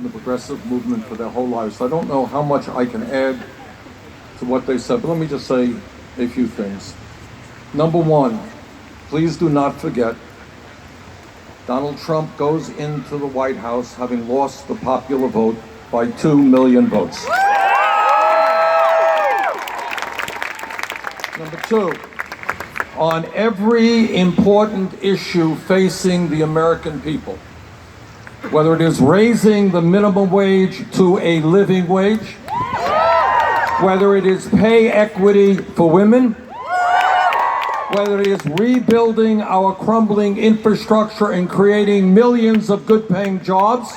in the progressive movement for their whole lives. So I don't know how much I can add to what they said, but let me just say a few things. Number one, please do not forget, Donald Trump goes into the White House having lost the popular vote by 2 million votes. Number two, on every important issue facing the American people, whether it is raising the minimum wage to a living wage, whether it is pay equity for women, whether it is rebuilding our crumbling infrastructure and creating millions of good-paying jobs,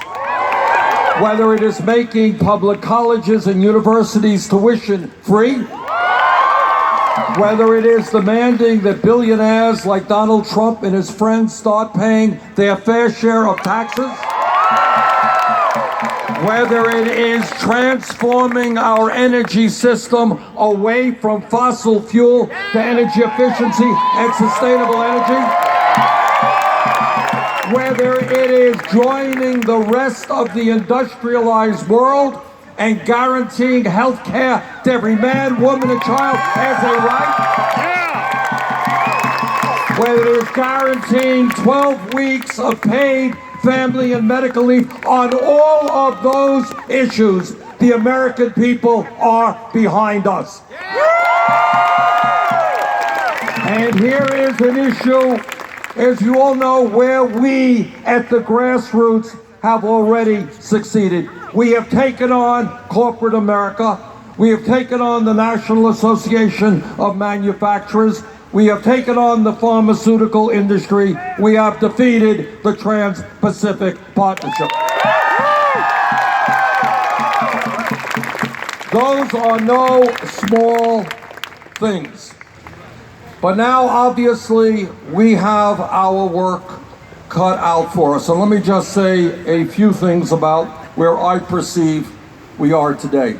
whether it is making public colleges and universities tuition free, whether it is demanding that billionaires like Donald Trump and his friends start paying their fair share of taxes, whether it is transforming our energy system away from fossil fuel to energy efficiency and sustainable energy, whether it is joining the rest of the industrialized world and guaranteeing health care to every man, woman, and child as a right, whether it is guaranteeing 12 weeks of paid family and medical leave, on all of those issues, the American people are behind us. And here is an issue, as you all know, where we at the grassroots have already succeeded. We have taken on corporate America. We have taken on the National Association of Manufacturers. We have taken on the pharmaceutical industry. We have defeated the Trans-Pacific Partnership. Those are no small things. But now, obviously, we have our work cut out for us. So let me just say a few things about where I perceive we are today.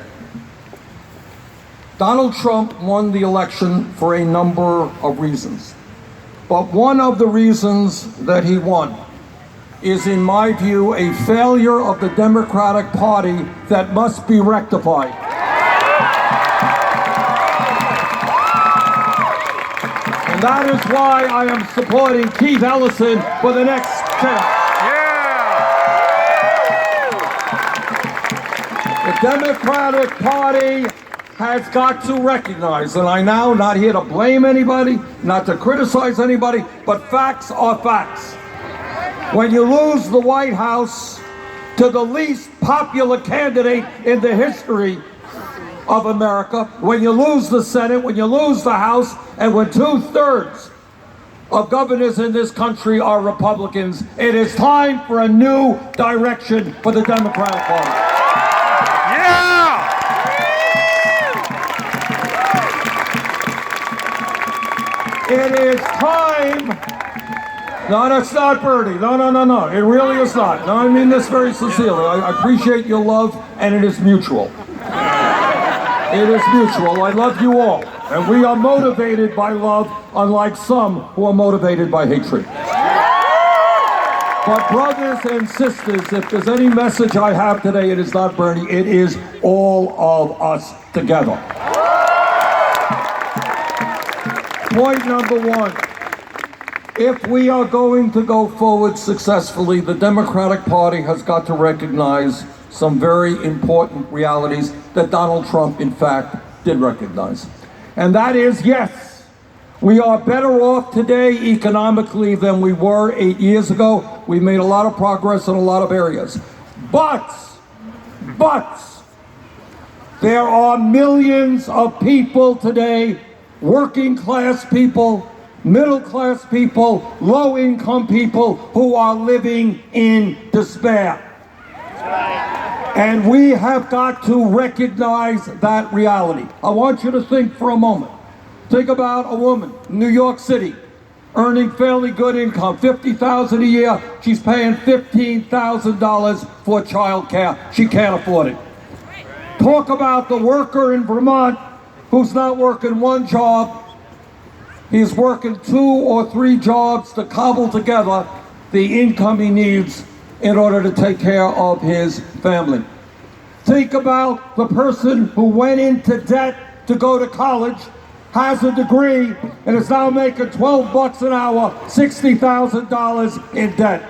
Donald Trump won the election for a number of reasons. But one of the reasons that he won is, in my view, a failure of the Democratic Party that must be rectified. And that is why I am supporting Keith Ellison for the next term. The Democratic Party has got to recognize, and I now not here to blame anybody, not to criticize anybody, but facts are facts. When you lose the White House to the least popular candidate in the history of America, when you lose the Senate, when you lose the House, and when 2/3 of governors in this country are Republicans, it is time for a new direction for the Democratic Party. It is time. No, that's not Bernie. No. It really is not. No, I mean this very sincerely. I appreciate your love, and it is mutual. It is mutual. I love you all. And we are motivated by love, unlike some who are motivated by hatred. But brothers and sisters, if there's any message I have today, it is not Bernie. It is all of us together. Point number one, if we are going to go forward successfully, the Democratic Party has got to recognize some very important realities that Donald Trump, in fact, did recognize. And that is, yes, we are better off today economically than we were 8 years ago. We made a lot of progress in a lot of areas. But, there are millions of people today, working class people, middle class people, low income people, who are living in despair. And we have got to recognize that reality. I want you to think for a moment. Think about a woman in New York City earning fairly good income, $50,000 a year. She's paying $15,000 for child care. She can't afford it. Talk about the worker in Vermont who's not working one job. He's working 2 or 3 jobs to cobble together the income he needs in order to take care of his family. Think about the person who went into debt to go to college, has a degree, and is now making $12 an hour, $60,000 in debt.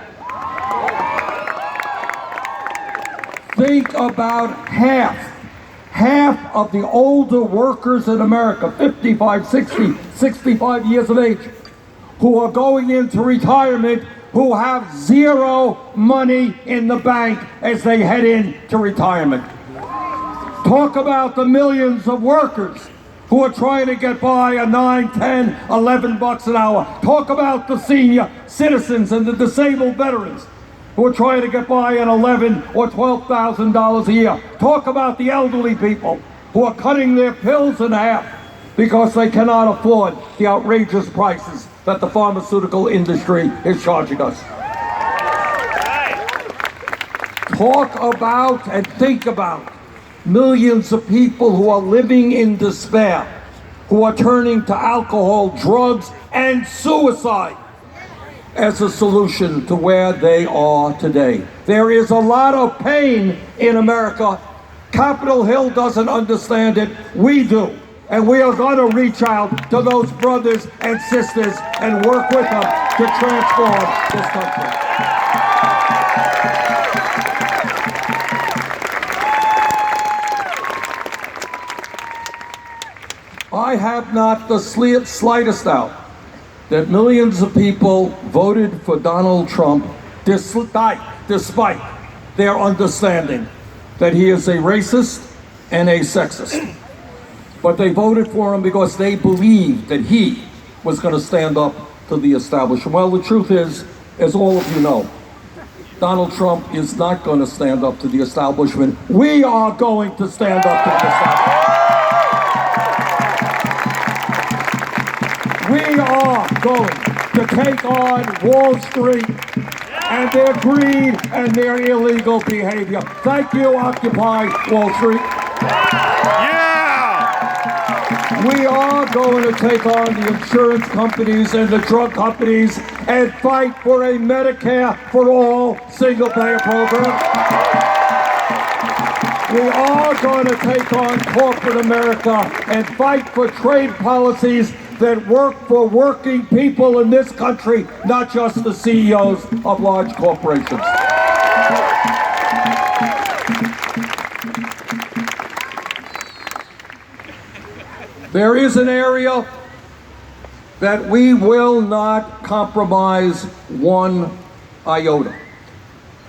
Think about half of the older workers in America, 55, 60, 65 years of age, who are going into retirement, who have zero money in the bank as they head into retirement. Talk about the millions of workers who are trying to get by a 9, 10, 11 bucks an hour. Talk about the senior citizens and the disabled veterans who are trying to get by at $11,000 or $12,000 a year. Talk about the elderly people who are cutting their pills in half because they cannot afford the outrageous prices that the pharmaceutical industry is charging us. Talk about and think about millions of people who are living in despair, who are turning to alcohol, drugs, and suicide as a solution to where they are today. There is a lot of pain in America. Capitol Hill doesn't understand it. We do. And we are going to reach out to those brothers and sisters and work with them to transform this country. I have not the slightest doubt that millions of people voted for Donald Trump despite their understanding that he is a racist and a sexist. But they voted for him because they believed that he was going to stand up to the establishment. Well, the truth is, as all of you know, Donald Trump is not going to stand up to the establishment. We are going to stand up to the establishment. We are going to take on Wall Street and their greed and their illegal behavior. Thank you, Occupy Wall Street. We are going to take on the insurance companies and the drug companies and fight for a Medicare for all single-payer program. We are going to take on corporate America and fight for trade policies that work for working people in this country, not just the CEOs of large corporations. There is an area that we will not compromise one iota.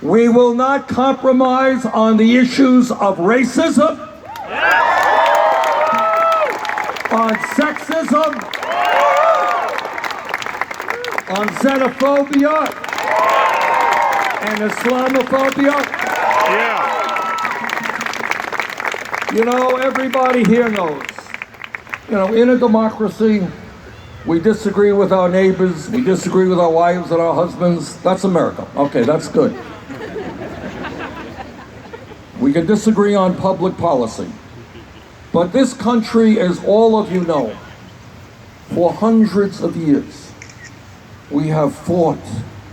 We will not compromise on the issues of racism, on sexism, on xenophobia and Islamophobia. You know, everybody here knows, in a democracy, we disagree with our neighbors, we disagree with our wives and our husbands. That's America. Okay, that's good. We can disagree on public policy. But this country, as all of you know, for hundreds of years, we have fought,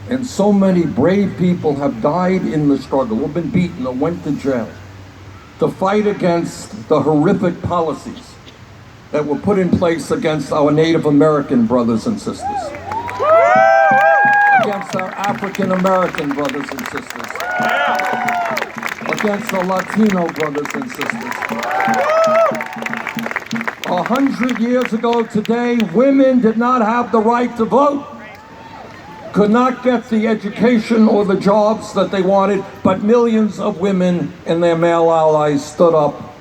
and so many brave people have died in the struggle, or been beaten, or went to jail, to fight against the horrific policies that were put in place against our Native American brothers and sisters, against our African American brothers and sisters, against the Latino brothers and sisters. 100 years ago today, women did not have the right to vote, could not get the education or the jobs that they wanted, but millions of women and their male allies stood up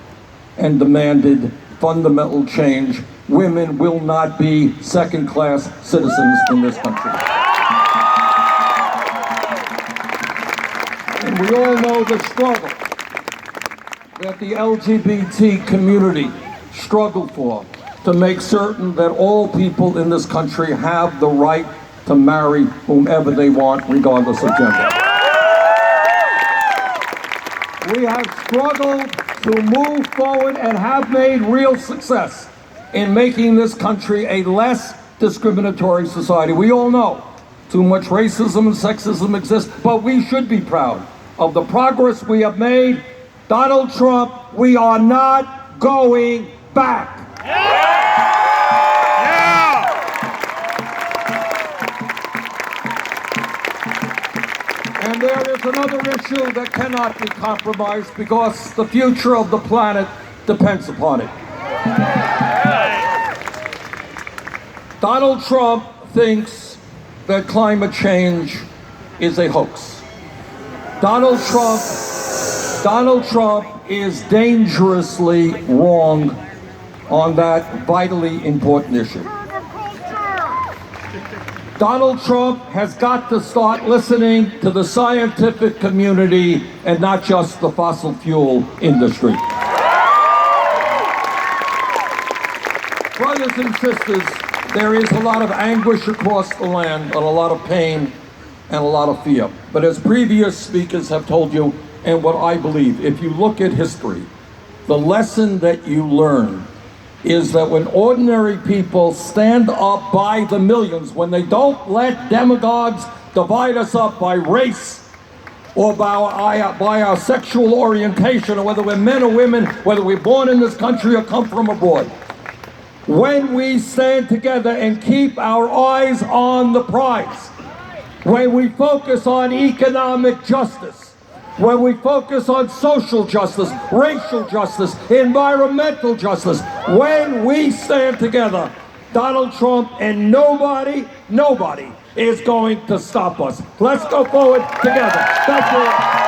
and demanded fundamental change. Women will not be second-class citizens in this country. And we all know the struggle that the LGBT community struggled for to make certain that all people in this country have the right to marry whomever they want, regardless of gender. We have struggled to move forward and have made real success in making this country a less discriminatory society. We all know Too much racism and sexism exists, but we should be proud of the progress we have made. Donald Trump, we are not going back. And there is another issue that cannot be compromised because the future of the planet depends upon it. Donald Trump thinks that climate change is a hoax. Donald Trump is dangerously wrong on that vitally important issue. Donald Trump has got to start listening to the scientific community and not just the fossil fuel industry. Brothers and sisters, there is a lot of anguish across the land and a lot of pain and a lot of fear. But as previous speakers have told you, and what I believe, if you look at history, the lesson that you learn is that when ordinary people stand up by the millions, when they don't let demagogues divide us up by race or by our sexual orientation, or whether we're men or women, whether we're born in this country or come from abroad, when we stand together and keep our eyes on the prize, when we focus on economic justice, when we focus on social justice, racial justice, environmental justice, when we stand together, Donald Trump and nobody is going to stop us. Let's go forward together. Thank you.